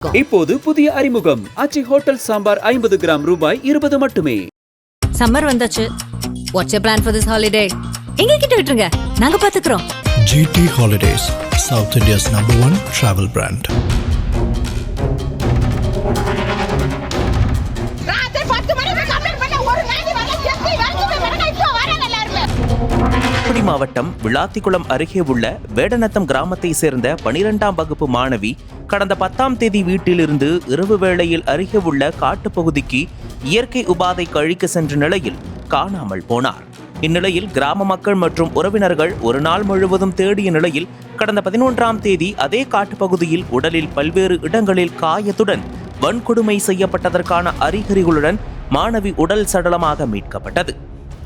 இப்போது புதிய அறிமுகம் ஆச்சி ஹோட்டல் சாம்பார் 50 கிராம் ரூபாய் 20 மட்டுமே. சம்மர் வந்தாச்சு. What's your plan for this holiday? எங்க கிட்ட விட்டுருங்க, நாங்க பாத்துக்கிறோம். GT Holidays, South India's #1 travel brand. Thoothukudi மாவட்டம் விளாத்திக்குளம் அருகே உள்ள வேடநத்தம் கிராமத்தை சேர்ந்த 12ஆம் வகுப்பு மாணவி கடந்த 10ஆம் தேதி வீட்டிலிருந்து இரவு வேளையில் அருகே உள்ள காட்டுப்பகுதிக்கு இயற்கை உபாதை கழிக்க சென்ற நிலையில் காணாமல் போனார். இந்நிலையில் கிராம மக்கள் மற்றும் உறவினர்கள் ஒரு நாள் முழுவதும் தேடிய நிலையில் கடந்த 11ஆம் தேதி அதே காட்டுப்பகுதியில் உடலில் பல்வேறு இடங்களில் காயத்துடன் வன்கொடுமை செய்யப்பட்டதற்கான அறிகுறிகளுடன் மாணவி உடல் சடலமாக மீட்கப்பட்டது.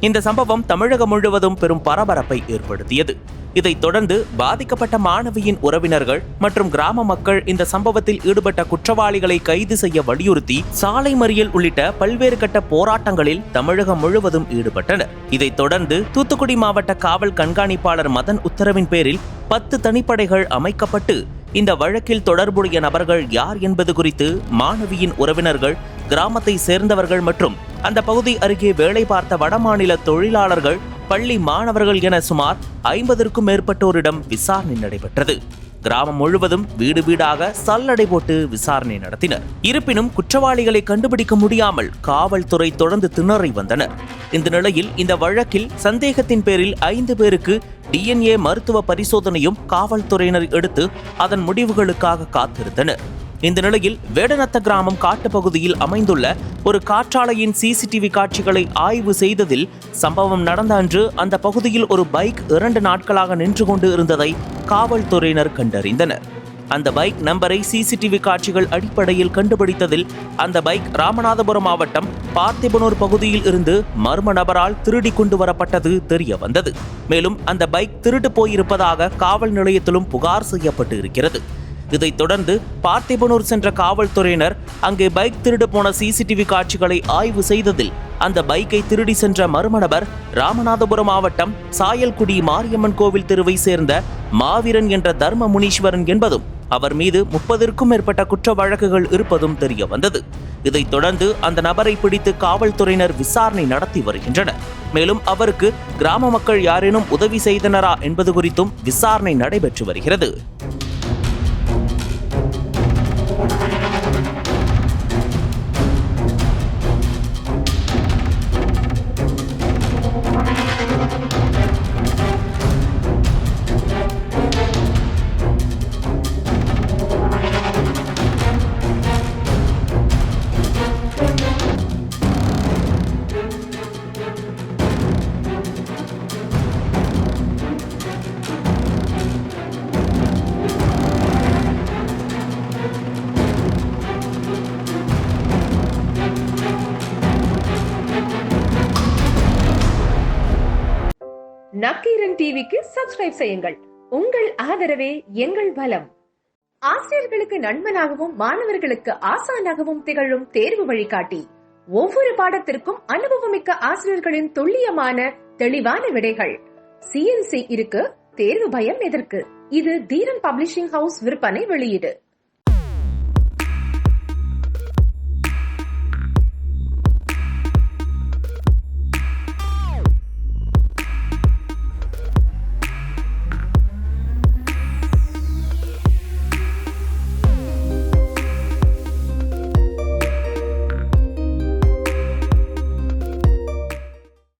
இந்த சம்பவம் தமிழகம் முழுவதும் பெரும் பரபரப்பை ஏற்படுத்தியது. இதைத் தொடர்ந்து பாதிக்கப்பட்ட மாணவியின் உறவினர்கள் மற்றும் கிராம மக்கள் இந்த சம்பவத்தில் ஈடுபட்ட குற்றவாளிகளை கைது செய்ய வலியுறுத்தி சாலை மறியல் உள்ளிட்ட பல்வேறு கட்ட போராட்டங்களில் தமிழகம் முழுவதும் ஈடுபட்டனர். இதைத் தொடர்ந்து தூத்துக்குடி மாவட்ட காவல் கண்காணிப்பாளர் மதன் உத்தரவின் பேரில் 10 தனிப்படைகள் அமைக்கப்பட்டு இந்த வழக்கில் தொடர்புடைய நபர்கள் யார் என்பது குறித்து மாணவியின் உறவினர்கள், கிராமத்தை சேர்ந்தவர்கள் மற்றும் அந்த பகுதி அருகே வேலை பார்த்த வடமாநில தொழிலாளர்கள், பள்ளி மாணவர்கள் என சுமார் 50க்கும் மேற்பட்டோரிடம் விசாரணை நடைபெற்றது. கிராமம் முழுவதும் வீடு வீடாக சல்லடை போட்டு விசாரணை நடத்தினர். இருப்பினும் குற்றவாளிகளை கண்டுபிடிக்க முடியாமல் காவல்துறை தொடர்ந்து திணறி வந்தனர். இந்த நிலையில் இந்த வழக்கில் சந்தேகத்தின் பேரில் 5 பேருக்கு DNA மருத்துவ பரிசோதனையும் காவல்துறையினர் எடுத்து அதன் முடிவுகளுக்காக காத்திருந்தனர். இந்த நிலையில் வேடநத்த கிராமம் காட்டுப்பகுதியில் அமைந்துள்ள ஒரு காற்றாலையின் CCTV காட்சிகளை ஆய்வு செய்ததில் சம்பவம் நடந்த அன்று அந்த பகுதியில் ஒரு பைக் 2 நாட்களாக நின்று கொண்டு இருந்ததை காவல்துறையினர் கண்டறிந்தனர். அந்த பைக் நம்பரை CCTV காட்சிகள் அடிப்படையில் கண்டுபிடித்ததில் அந்த பைக் ராமநாதபுரம் மாவட்டம் பார்த்திபனூர் பகுதியில் இருந்து மர்ம நபரால் திருடி கொண்டு வரப்பட்டது தெரிய வந்தது. மேலும் அந்த பைக் திருடு போயிருப்பதாக காவல் நிலையத்திலும் புகார் செய்யப்பட்டு இருக்கிறது. இதைத் தொடர்ந்து பார்த்திபனூர் சென்ற காவல்துறையினர் அங்கே பைக் திருடு போன CCTV காட்சிகளை ஆய்வு செய்ததில் அந்த பைக்கை திருடி சென்ற மர்ம நபர் ராமநாதபுரம் மாவட்டம் சாயல்குடி மாரியம்மன் கோவில் தெருவை சேர்ந்த மாவீரன் என்ற தர்ம முனீஸ்வரன் என்பதும் அவர் மீது 30க்கும் மேற்பட்ட குற்ற வழக்குகள் இருப்பதும் தெரிய வந்தது. இதைத் தொடர்ந்து அந்த நபரை பிடித்து காவல்துறையினர் விசாரணை நடத்தி வருகின்றனர். மேலும் அவருக்கு கிராம மக்கள் யாரேனும் உதவி செய்தனரா என்பது குறித்தும் விசாரணை நடைபெற்று வருகிறது. நக்கீரன் டிவிக்கு சப்ஸ்கிரைப் செய்யுங்கள். உங்கள் ஆதரவே எங்கள் பலம். ஆசிரியர்களுக்கு நண்பனாகவும் மாணவர்களுக்கு ஆசானாகவும் திகழும் தேர்வு வழிகாட்டி. ஒவ்வொரு பாடத்திற்கும் அனுபவமிக்க ஆசிரியர்களின் துல்லியமான தெளிவான விடைகள். CNC இருக்கு, தேர்வு பயம் எதற்கு? இது தீரன் பப்ளிஷிங் ஹவுஸ் விற்பனை வெளியீடு.